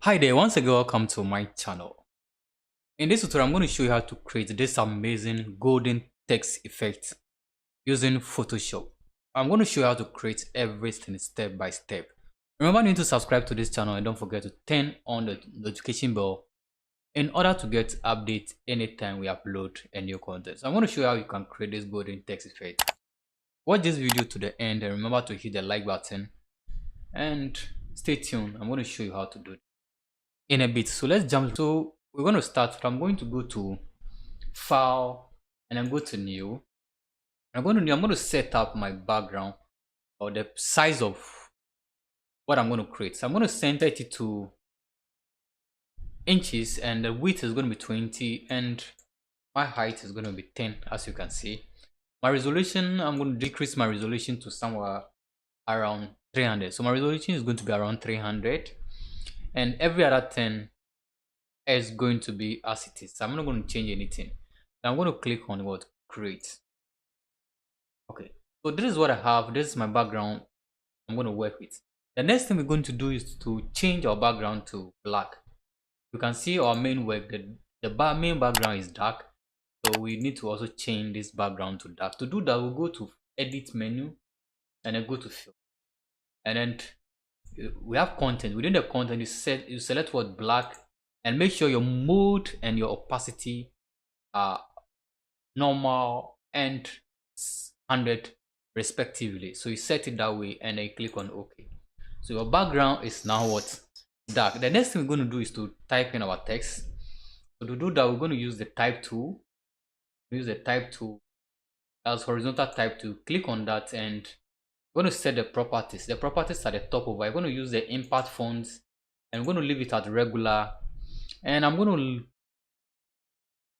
Hi there, once again welcome to my channel. In this tutorial I'm going to show you how to create this amazing golden text effect using Photoshop. I'm going to show you how to create everything step by step. Remember, you need to subscribe to this channel and don't forget to turn on the notification bell in order to get updates anytime we upload a new content. So I'm going to show you how you can create this golden text effect. Watch this video to the end and remember to hit the like button and stay tuned. I'm going to show you how to do it in a bit. So let's jump. So we're going to start. I'm going to go to file and then go to new. I'm going to set up my background or the size of what I'm going to create. So I'm going to send 32 inches and the width is going to be 20 and my height is going to be 10, as you can see. My resolution, I'm going to decrease my resolution to somewhere around 300. So my resolution is going to be around 300 and every other 10 is going to be as it is. So I'm not going to change anything. I'm going to click on what create. Okay, so this is what I have. This is my background I'm going to work with. The next thing we're going to do is to change our background to black. You can see our main work, the main background is dark, so we need to also change this background to dark. To do that, we'll go to edit menu and then go to fill, and then we have content. Within the content, you select what black and make sure your mode and your opacity are normal and 100 respectively. So you set it that way and then you click on OK. So your background is now what? Dark. The next thing we're going to do is to type in our text. So to do that, we're going to use the type tool. Use the type tool as horizontal type tool. Click on that and we're going to set the properties. The properties at the top over. I'm going to use the impact fonts and I'm going to leave it at regular. And I'm going to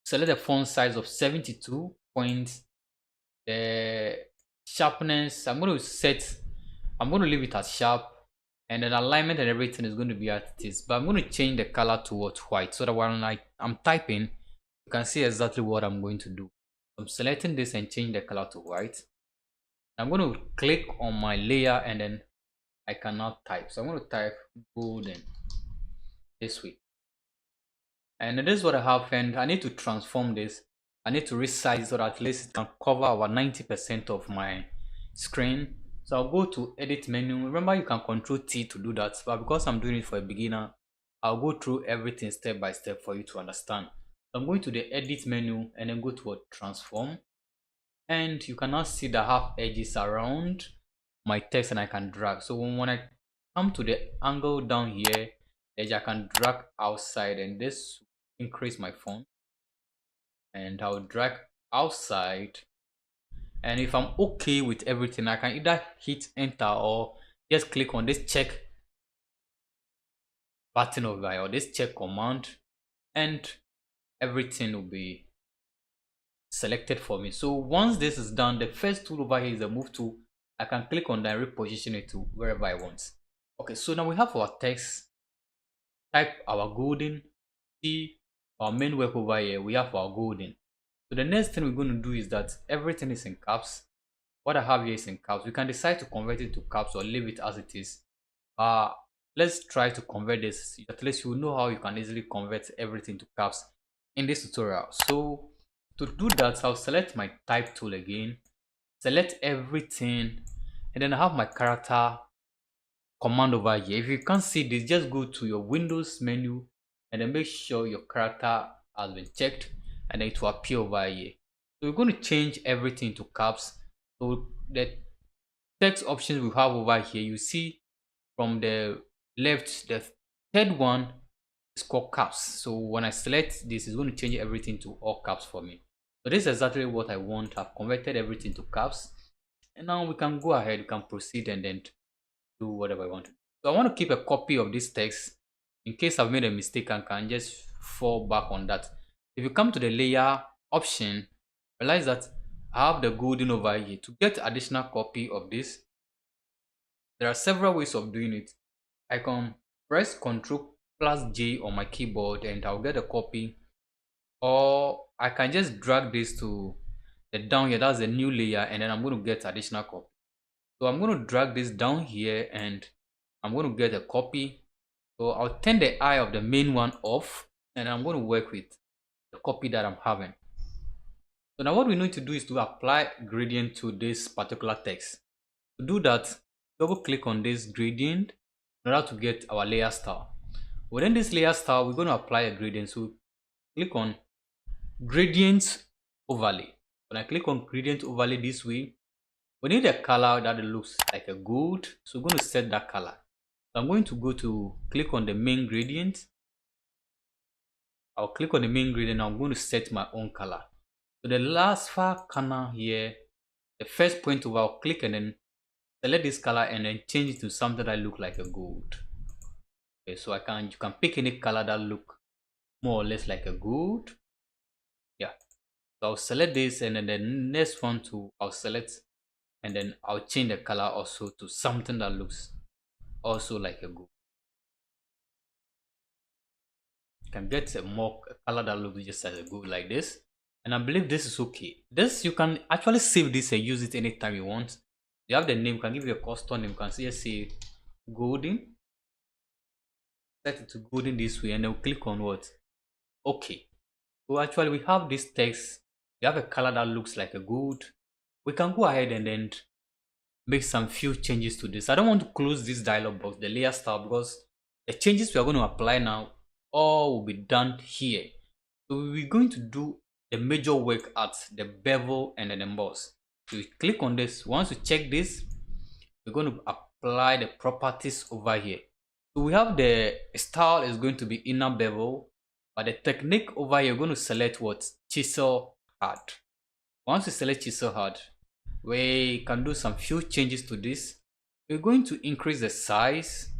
select the font size of 72 points. The sharpness, I'm going to leave it as sharp, and then alignment and everything is going to be as it is, but I'm going to change the color towards white so that when I'm typing, you can see exactly what I'm going to do. I'm selecting this and change the color to white. I'm going to click on my layer and then I can now type. So I'm going to type golden this way, and this is what I have, and I need to transform this. I need to resize so that at least it can cover about 90% of my screen. So I'll go to edit menu. Remember, you can control T to do that, but because I'm doing it for a beginner, I'll go through everything step by step for you to understand. So I'm going to the edit menu and then go to transform, and you can now see the half edges around my text and I can drag. So when I come to the angle down here, edge I can drag outside, and this increase my font, and I'll drag outside. And if I'm okay with everything, I can either hit enter or just click on this check button over here or this check command, and everything will be selected for me. So once this is done, the first tool over here is the move tool. I can click on that and reposition it to wherever I want. Okay, so now we have our text. Type our golden. See our main work over here. We have our golden. So the next thing we're going to do is that everything is in caps. What I have here is in caps. We can decide to convert it to caps or leave it as it is. Let's try to convert this. At least you know how you can easily convert everything to caps in this tutorial. So to do that, I'll select my type tool again, select everything, and then I have my character command over here. If you can't see this, just go to your Windows menu and then make sure your character has been checked, and then it will appear over here. So we're going to change everything to caps. So the text options we have over here, you see from the left, the third one is called caps. So when I select this, it's going to change everything to all caps for me. So this is exactly what I want. I've converted everything to caps, and now we can go ahead, we can proceed and then do whatever I want to do. So I want to keep a copy of this text in case I've made a mistake. I can just fall back on that. If you come to the layer option, realize that I have the golden over here. To get additional copy of this, there are several ways of doing it. I can press Ctrl plus J on my keyboard and I'll get a copy, or I can just drag this to the down here. That's the new layer, and then I'm going to get additional copy. So I'm going to drag this down here and I'm going to get a copy, So I'll turn the eye of the main one off, and I'm going to work with the copy that I'm having. So now what we need to do is to apply gradient to this particular text. To do that, double click on this gradient in order to get our layer style. Within this layer style, we're going to apply a gradient. So click on gradient overlay. When I click on gradient overlay this way, we need a color that looks like a gold. So we're going to set that color. So I'm going to go to click on the main gradient. I'll click on the main gradient. I'm going to set my own color. So the last far corner here, the first point over, I'll click and then select this color and then change it to something that look like a gold. Okay, so you can pick any color that look more or less like a gold. Yeah, so I'll select this, and then the next one I'll select, and then I'll change the color also to something that looks also like a gold. You can get a color that looks just as a gold like this, and I believe this is okay. This, you can actually save this and use it anytime you want. You have the name, you can give it a custom name. You can say golden, set it to golden this way, and then click on what? Okay. So actually we have this text, we have a color that looks like a gold. We can go ahead and then make some few changes to this. I don't want to close this dialog box, the layer style, because the changes we are going to apply now all will be done here. So we're going to do the major work at the bevel and then emboss. So we click on this. Once you check this, we're going to apply the properties over here. So we have the style is going to be inner bevel, but the technique over here, you're going to select what? Chisel hard. Once you select chisel hard, we can do some few changes to this. We're going to increase the size,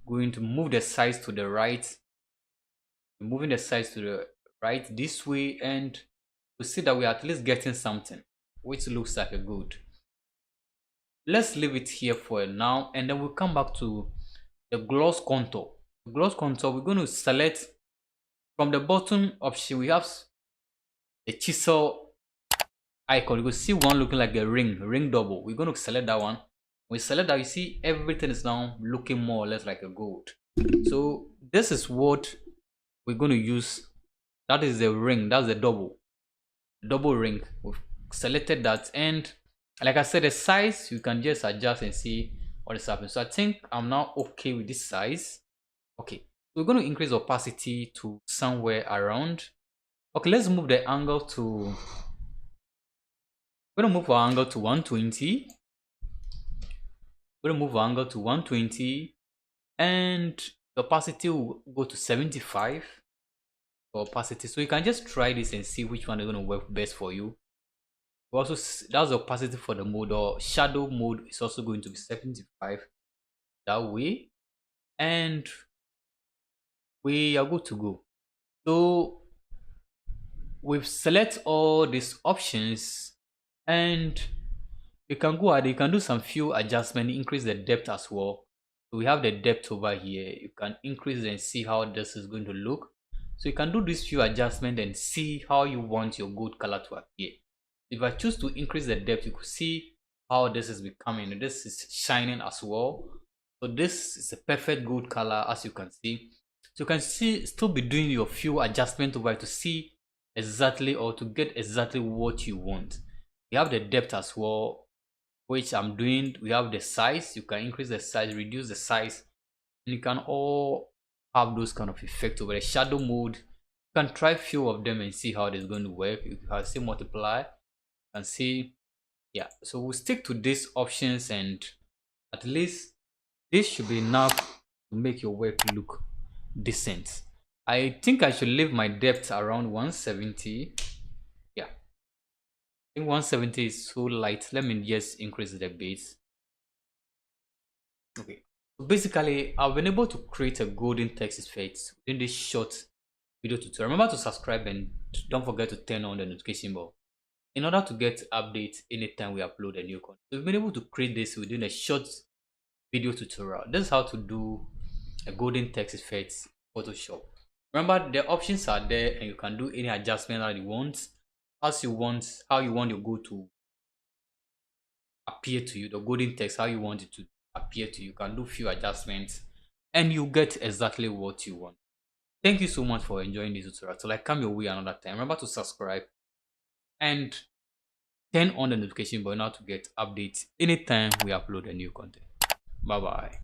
going to move the size to the right, moving the size to the right this way, and we see that we're at least getting something which looks like a good. Let's leave it here for now, and then we'll come back to the gloss contour. The gloss contour, we're going to select from the bottom option. We have the chisel icon. You can see one looking like a ring double. We're going to select that one. When we select that, you see everything is now looking more or less like a gold. So this is what we're going to use. That is the ring, that's the double ring. We've selected that, and like I said, the size you can just adjust and see what is happening. So I think I'm now okay with this size. Okay, we're going to increase opacity to somewhere around. Okay, let's move the angle to, we're going to move our angle to 120. We're going to move our angle to 120, and the opacity will go to 75 for opacity. So you can just try this and see which one is going to work best for you. Also, that's the opacity for the mode, or shadow mode is also going to be 75 that way, and we are good to go. So we've select all these options, and you can go ahead, you can do some few adjustments, increase the depth as well. So we have the depth over here. You can increase and see how this is going to look. So you can do these few adjustments and see how you want your gold color to appear. If I choose to increase the depth, you could see how this is becoming. This is shining as well. So this is a perfect gold color, as you can see. So you can still be doing your few adjustments over to see exactly, or to get exactly what you want. You have the depth as well, which I'm doing. We have the size. You can increase the size, reduce the size, and you can all have those kind of effects over the shadow mode. You can try few of them and see how it is going to work. You can see multiply and see. Yeah, so we'll stick to these options, and at least this should be enough to make your work look decent. I think I should leave my depth around 170. Yeah, I think 170 is so light. Let me just increase the base. Okay, so basically I've been able to create a golden text effect within this short video tutorial. Remember to subscribe, and don't forget to turn on the notification bell in order to get updates anytime we upload a new content. So we've been able to create this within a short video tutorial. This is how to do a golden text effect Photoshop. Remember, the options are there, and you can do any adjustment that you want, as you want, how you want your gold to appear to you, the golden text, how you want it to appear to you. You can do few adjustments and you get exactly what you want. Thank you so much for enjoying this tutorial. Till I come your way another time, remember to subscribe and turn on the notification bell now to get updates anytime we upload a new content. Bye bye.